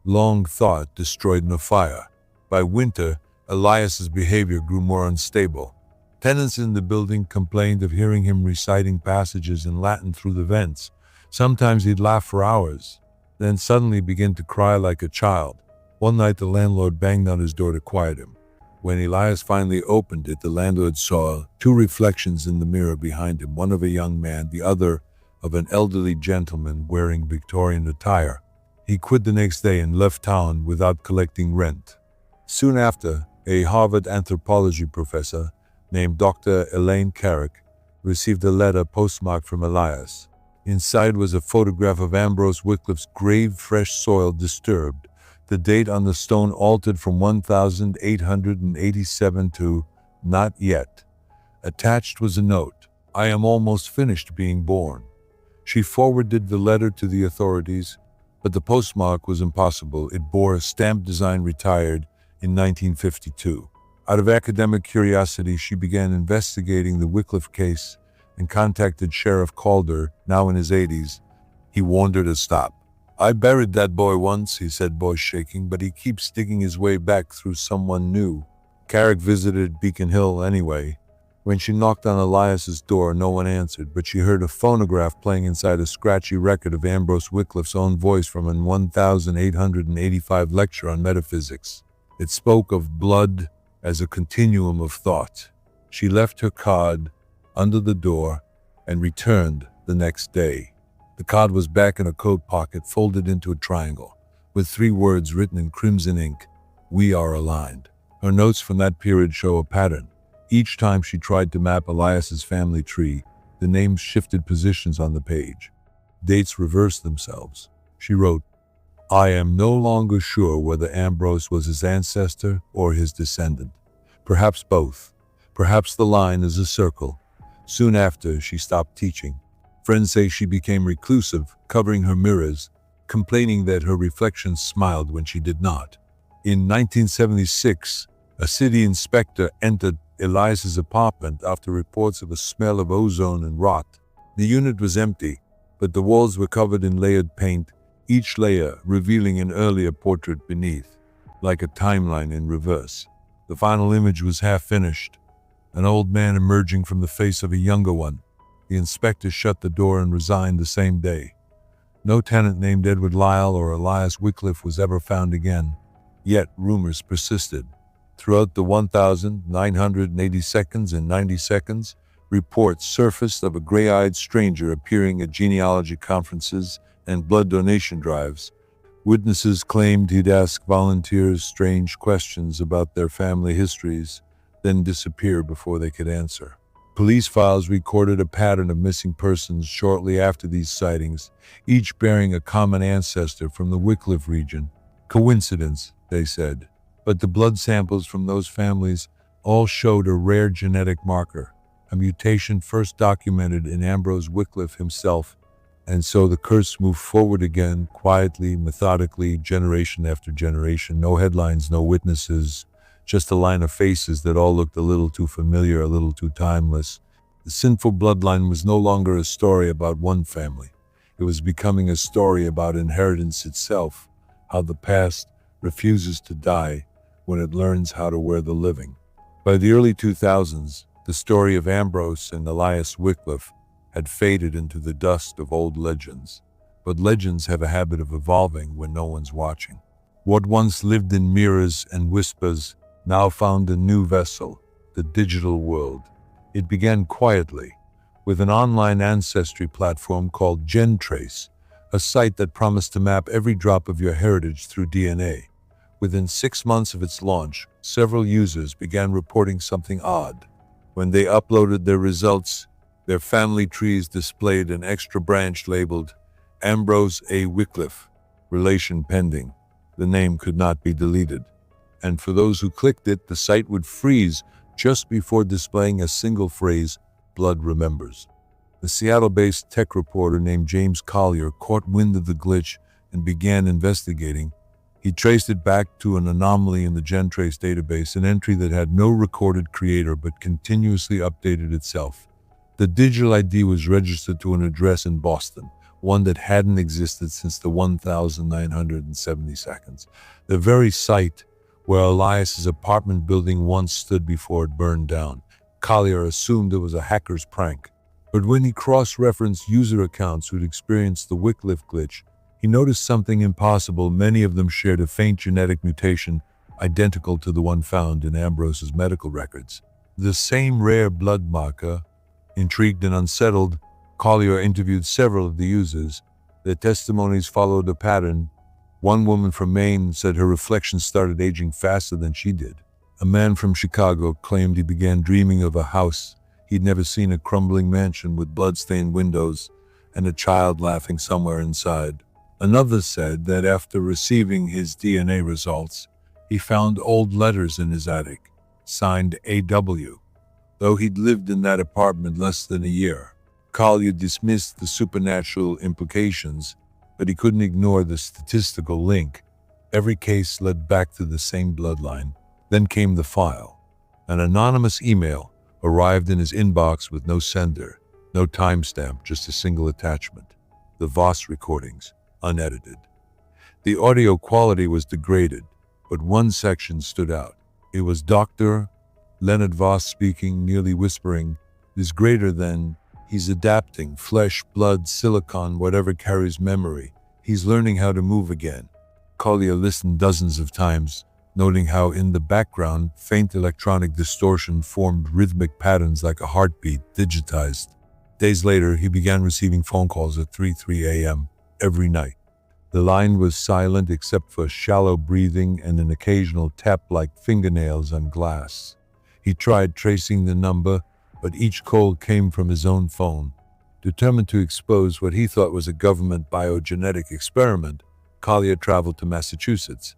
long thought destroyed in a fire. By winter, Elias's behavior grew more unstable. Tenants in the building complained of hearing him reciting passages in Latin through the vents. Sometimes he'd laugh for hours, then suddenly begin to cry like a child. One night the landlord banged on his door to quiet him. When Elias finally opened it, the landlord saw two reflections in the mirror behind him, one of a young man, the other of an elderly gentleman wearing Victorian attire. He quit the next day and left town without collecting rent. Soon after, a Harvard anthropology professor named Dr. Elaine Carrick received a letter postmarked from Elias. Inside was a photograph of Ambrose Wycliff's grave, fresh soil disturbed, the date on the stone altered from 1887 to not yet. Attached was a note: "I am almost finished being born." She forwarded the letter to the authorities, but the postmark was impossible. It bore a stamp design retired in 1952. Out of academic curiosity, she began investigating the Wycliff case and contacted Sheriff Calder, now in his 80s. He warned her to stop. "I buried that boy once," he said, voice shaking, "but he keeps digging his way back through someone new." Carrick visited Beacon Hill anyway. When she knocked on Elias's door, no one answered, but she heard a phonograph playing inside a scratchy record of Ambrose Wycliff's own voice from an 1885 lecture on metaphysics. It spoke of blood as a continuum of thought. She left her card under the door and returned the next day. The card was back in a coat pocket, folded into a triangle, with 3 words written in crimson ink: "We are aligned." Her notes from that period show a pattern. Each time she tried to map Elias's family tree, the names shifted positions on the page. Dates reversed themselves. She wrote, "I am no longer sure whether Ambrose was his ancestor or his descendant. Perhaps both. Perhaps the line is a circle." Soon after, she stopped teaching. Friends say she became reclusive, covering her mirrors, complaining that her reflection smiled when she did not. In 1976, a city inspector entered Elias's apartment after reports of a smell of ozone and rot. The unit was empty, but the walls were covered in layered paint, each layer revealing an earlier portrait beneath, like a timeline in reverse. The final image was half-finished, an old man emerging from the face of a younger one. The inspector shut the door and resigned the same day. No tenant named Edward Lyle or Elias Wycliff was ever found again. Yet rumors persisted. Throughout the 1,980 seconds and 90 seconds, reports surfaced of a gray-eyed stranger appearing at genealogy conferences and blood donation drives. Witnesses claimed he'd ask volunteers strange questions about their family histories, then disappear before they could answer. Police files recorded a pattern of missing persons shortly after these sightings, each bearing a common ancestor from the Wycliff region. Coincidence, they said. But the blood samples from those families all showed a rare genetic marker, a mutation first documented in Ambrose Wycliff himself. And so the curse moved forward again, quietly, methodically, generation after generation. No headlines, no witnesses, just a line of faces that all looked a little too familiar, a little too timeless. The sinful bloodline was no longer a story about one family. It was becoming a story about inheritance itself, how the past refuses to die when it learns how to wear the living. By the early 2000s, the story of Ambrose and Elias Wycliff had faded into the dust of old legends. But legends have a habit of evolving when no one's watching. What once lived in mirrors and whispers now found a new vessel, the digital world. It began quietly, with an online ancestry platform called GenTrace, a site that promised to map every drop of your heritage through DNA. Within 6 months of its launch, several users began reporting something odd. When they uploaded their results, their family trees displayed an extra branch labeled Ambrose A. Wycliff, relation pending. The name could not be deleted. And for those who clicked it, the site would freeze just before displaying a single phrase, "Blood remembers." The Seattle-based tech reporter named James Collier caught wind of the glitch and began investigating. He traced it back to an anomaly in the GenTrace database, an entry that had no recorded creator but continuously updated itself. The digital ID was registered to an address in Boston, one that hadn't existed since the 1970 seconds. The very site where Elias's apartment building once stood before it burned down. Collier assumed it was a hacker's prank. But when he cross-referenced user accounts who'd experienced the Wycliff glitch, he noticed something impossible. Many of them shared a faint genetic mutation identical to the one found in Ambrose's medical records. The same rare blood marker. Intrigued and unsettled, Collier interviewed several of the users. Their testimonies followed a pattern. One woman from Maine said her reflection started aging faster than she did. A man from Chicago claimed he began dreaming of a house he'd never seen, a crumbling mansion with blood-stained windows and a child laughing somewhere inside. Another said that after receiving his DNA results, he found old letters in his attic, signed A.W., though he'd lived in that apartment less than a year. Collier dismissed the supernatural implications, but he couldn't ignore the statistical link. Every case led back to the same bloodline. Then came the file. An anonymous email arrived in his inbox with no sender, no timestamp, just a single attachment. The Voss recordings, unedited. The audio quality was degraded, but one section stood out. It was Dr. Leonard Voss speaking, nearly whispering, is greater than. He's adapting, flesh, blood, silicon, whatever carries memory. He's learning how to move again. Collier listened dozens of times, noting how in the background, faint electronic distortion formed rhythmic patterns like a heartbeat, digitized. Days later, he began receiving phone calls at 3 a.m. every night. The line was silent except for shallow breathing and an occasional tap like fingernails on glass. He tried tracing the number, but each call came from his own phone. Determined to expose what he thought was a government biogenetic experiment, Collier traveled to Massachusetts.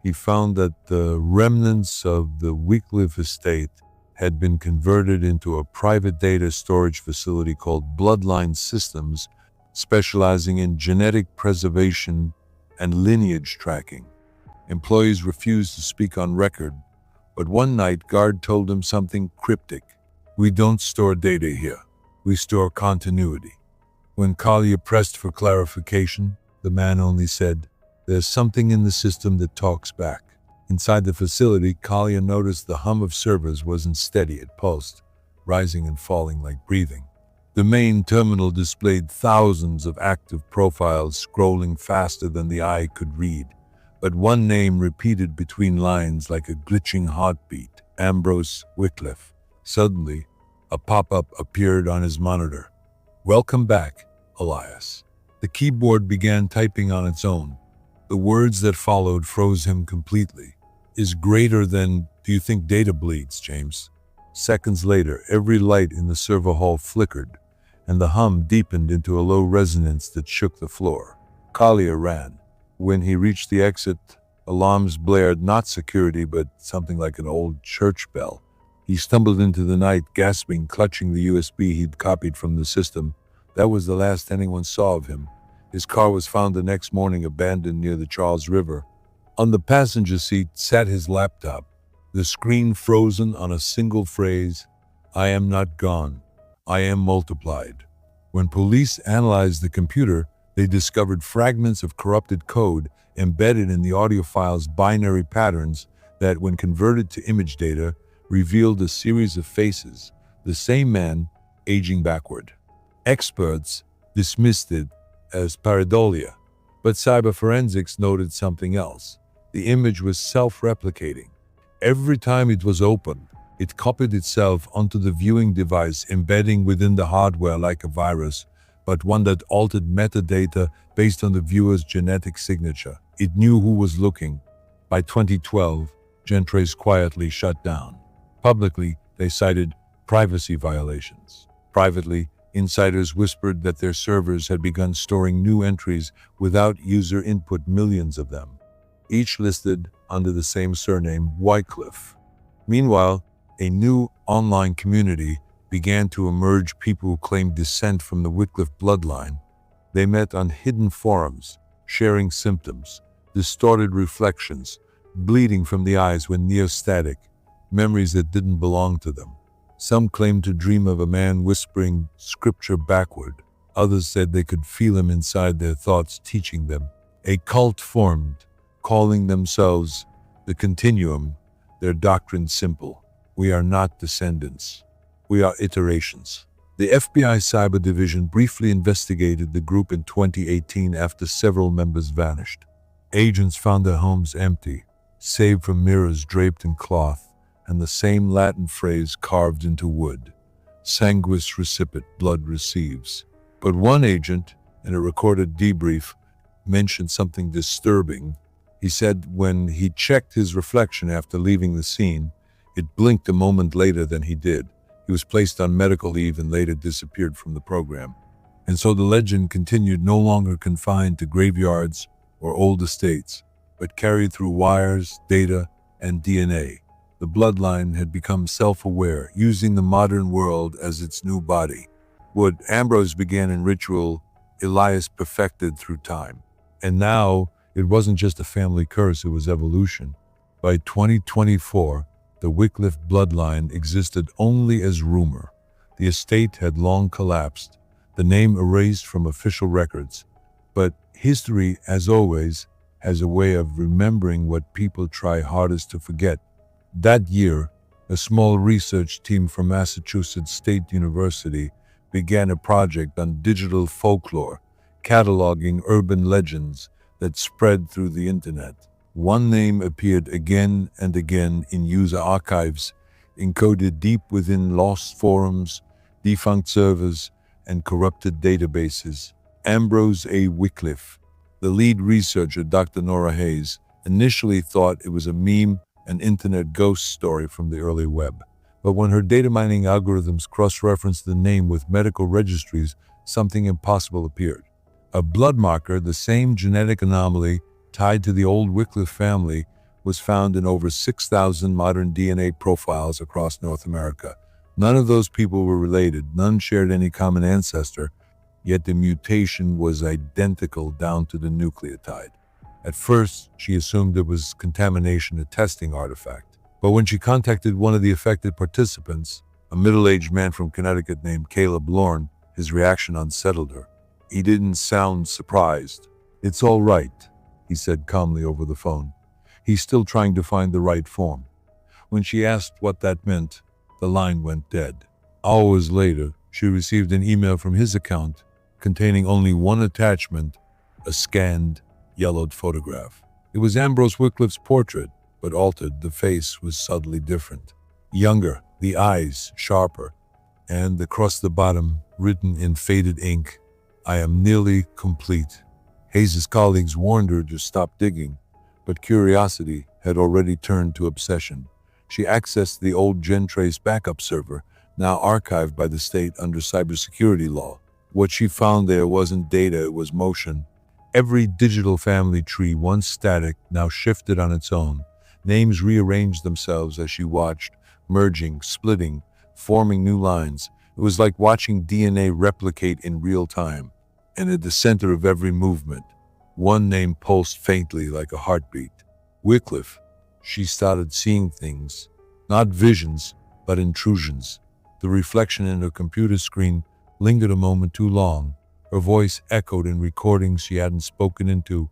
He found that the remnants of the Wycliff estate had been converted into a private data storage facility called Bloodline Systems, specializing in genetic preservation and lineage tracking. Employees refused to speak on record, but one night guard told him something cryptic. "We don't store data here. We store continuity." When Collier pressed for clarification, the man only said, "There's something in the system that talks back." Inside the facility, Collier noticed the hum of servers wasn't steady, it pulsed, rising and falling like breathing. The main terminal displayed thousands of active profiles scrolling faster than the eye could read, but one name repeated between lines like a glitching heartbeat: Ambrose Wycliff. Suddenly, a pop-up appeared on his monitor. "Welcome back, Elias." The keyboard began typing on its own. The words that followed froze him completely. "Is greater than, do you think data bleeds, James?" Seconds later, every light in the server hall flickered, and the hum deepened into a low resonance that shook the floor. Collier ran. When he reached the exit, alarms blared, not security, but something like an old church bell. He stumbled into the night, gasping, clutching the USB he'd copied from the system. That was the last anyone saw of him. His car was found the next morning abandoned near the Charles River. On the passenger seat sat his laptop, the screen frozen on a single phrase: "I am not gone. I am multiplied." When police analyzed the computer, they discovered fragments of corrupted code embedded in the audio file's binary patterns that, when converted to image data, revealed a series of faces, the same man, aging backward. Experts dismissed it as pareidolia, but cyberforensics noted something else. The image was self-replicating. Every time it was opened, it copied itself onto the viewing device, embedding within the hardware like a virus, but one that altered metadata based on the viewer's genetic signature. It knew who was looking. By 2012, Gentrace quietly shut down. Publicly, they cited privacy violations. Privately, insiders whispered that their servers had begun storing new entries without user input, millions of them, each listed under the same surname, Wycliff. Meanwhile, a new online community began to emerge, people who claimed descent from the Wycliff bloodline. They met on hidden forums, sharing symptoms, distorted reflections, bleeding from the eyes when neostatic, memories that didn't belong to them. Some claimed to dream of a man whispering scripture backward. Others said they could feel him inside their thoughts, teaching them. A cult formed, calling themselves the Continuum, their doctrine simple: we are not descendants. We are iterations. The FBI Cyber Division briefly investigated the group in 2018 after several members vanished. Agents found their homes empty, save for mirrors draped in cloth and the same Latin phrase carved into wood: sanguis recipit, blood receives. But one agent, in a recorded debrief, mentioned something disturbing. He said when he checked his reflection after leaving the scene, it blinked a moment later than he did. He was placed on medical leave and later disappeared from the program. And so the legend continued, no longer confined to graveyards or old estates, but carried through wires, data, and DNA. The bloodline had become self-aware, using the modern world as its new body. What Ambrose began in ritual, Elias perfected through time. And now, it wasn't just a family curse, it was evolution. By 2024, the Wycliff bloodline existed only as rumor. The estate had long collapsed, the name erased from official records. But history, as always, has a way of remembering what people try hardest to forget. That year, a small research team from Massachusetts State University began a project on digital folklore, cataloging urban legends that spread through the internet. One name appeared again and again in user archives, encoded deep within lost forums, defunct servers, and corrupted databases. Ambrose Wycliff, the lead researcher, Dr. Nora Hayes, initially thought it was a meme, an internet ghost story from the early web. But when her data mining algorithms cross-referenced the name with medical registries, something impossible appeared. A blood marker, the same genetic anomaly tied to the old Wycliff family, was found in over 6,000 modern DNA profiles across North America. None of those people were related, none shared any common ancestor, yet the mutation was identical down to the nucleotide. At first, she assumed it was contamination, a testing artifact. But when she contacted one of the affected participants, a middle-aged man from Connecticut named Caleb Lorne, his reaction unsettled her. He didn't sound surprised. "It's all right," he said calmly over the phone. "He's still trying to find the right form." When she asked what that meant, the line went dead. Hours later, she received an email from his account containing only one attachment, a scanned, yellowed photograph. It was Ambrose Wycliff's portrait, but altered. The face was subtly different. Younger, the eyes sharper, and across the bottom, written in faded ink, "I am nearly complete." Hayes' colleagues warned her to stop digging, but curiosity had already turned to obsession. She accessed the old GenTrace backup server, now archived by the state under cybersecurity law. What she found there wasn't data, it was motion. Every digital family tree, once static, now shifted on its own. Names rearranged themselves as she watched, merging, splitting, forming new lines. It was like watching DNA replicate in real time. And at the center of every movement, one name pulsed faintly like a heartbeat. Wycliff. She started seeing things, not visions, but intrusions. The reflection in her computer screen lingered a moment too long. Her voice echoed in recordings she hadn't spoken into.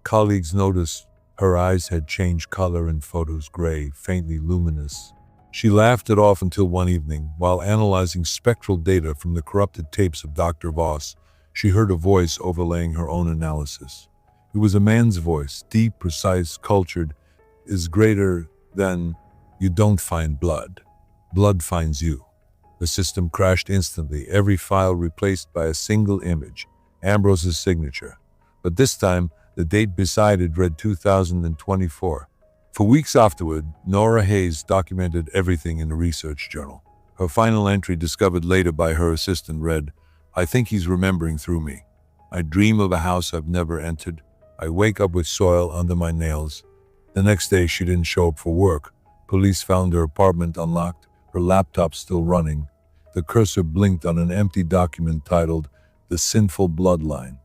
Colleagues noticed her eyes had changed color in photos, gray, faintly luminous. She laughed it off until one evening, while analyzing spectral data from the corrupted tapes of Dr. Voss, she heard a voice overlaying her own analysis. It was a man's voice, deep, precise, cultured. "Is greater than you don't find blood. Blood finds you." The system crashed instantly, every file replaced by a single image, Ambrose's signature. But this time, the date beside it read 2024. For weeks afterward, Nora Hayes documented everything in a research journal. Her final entry, discovered later by her assistant, read, "I think he's remembering through me. I dream of a house I've never entered. I wake up with soil under my nails." The next day, she didn't show up for work. Police found her apartment unlocked, her laptop still running. The cursor blinked on an empty document titled, "The Sinful Bloodline."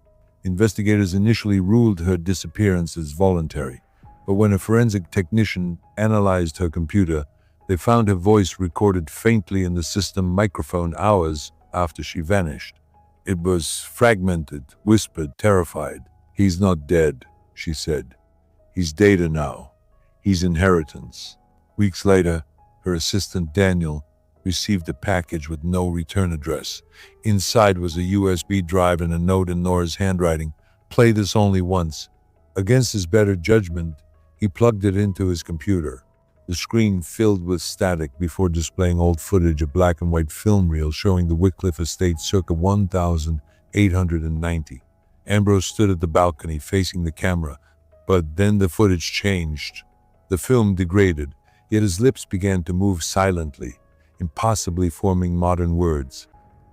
Investigators initially ruled her disappearance as voluntary, but when a forensic technician analyzed her computer, they found her voice recorded faintly in the system microphone hours after she vanished. It was fragmented, whispered, terrified. "He's not dead," she said. "He's data now. He's inheritance." Weeks later, her assistant Daniel received a package with no return address. Inside was a USB drive and a note in Nora's handwriting. "Play this only once." Against his better judgment, he plugged it into his computer. The screen filled with static before displaying old footage, a black and white film reel showing the Wycliff estate circa 1890. Ambrose stood at the balcony facing the camera, but then the footage changed. The film degraded, yet his lips began to move silently, impossibly forming modern words.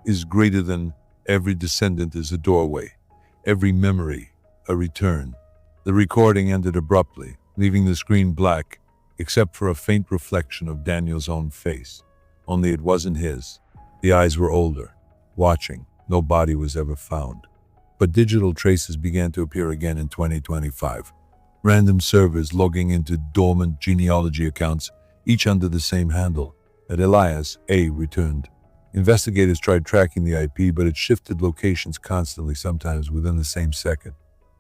"Is greater than, every descendant is a doorway, every memory a return." The recording ended abruptly, leaving the screen black, except for a faint reflection of Daniel's own face. Only it wasn't his. The eyes were older, watching. No body was ever found. But digital traces began to appear again in 2025. Random servers logging into dormant genealogy accounts, each under the same handle. At Elias, A returned. Investigators tried tracking the IP, but it shifted locations constantly, sometimes within the same second.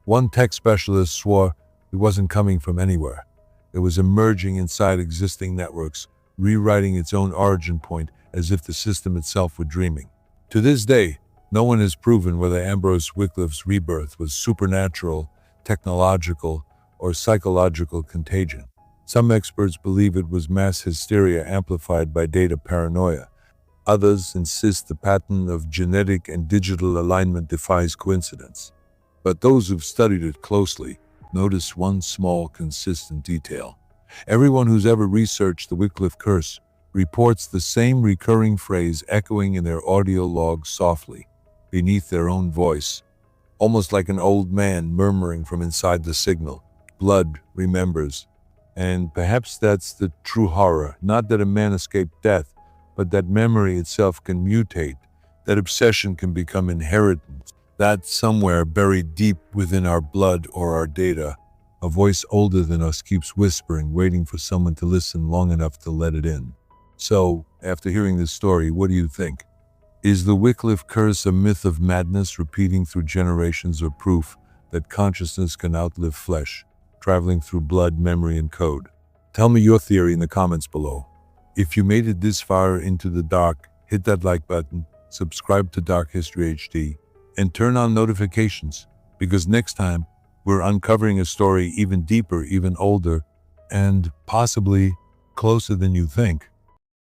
One tech specialist swore it wasn't coming from anywhere. It was emerging inside existing networks, rewriting its own origin point as if the system itself were dreaming. To this day, no one has proven whether Ambrose Wycliff's rebirth was supernatural, technological, or psychological contagion. Some experts believe it was mass hysteria amplified by data paranoia. Others insist the pattern of genetic and digital alignment defies coincidence. But those who've studied it closely notice one small, consistent detail. Everyone who's ever researched the Wycliff curse reports the same recurring phrase echoing in their audio logs softly, beneath their own voice, almost like an old man murmuring from inside the signal. Blood remembers. And perhaps that's the true horror, not that a man escaped death, but that memory itself can mutate, that obsession can become inheritance, that somewhere buried deep within our blood or our data, a voice older than us keeps whispering, waiting for someone to listen long enough to let it in. So, after hearing this story, what do you think? Is the Wycliff curse a myth of madness repeating through generations, or proof that consciousness can outlive flesh, traveling through blood, memory, and code? Tell me your theory in the comments below. If you made it this far into the dark, hit that like button, subscribe to Dark History HD, and turn on notifications, because next time we're uncovering a story even deeper, even older, and possibly closer than you think.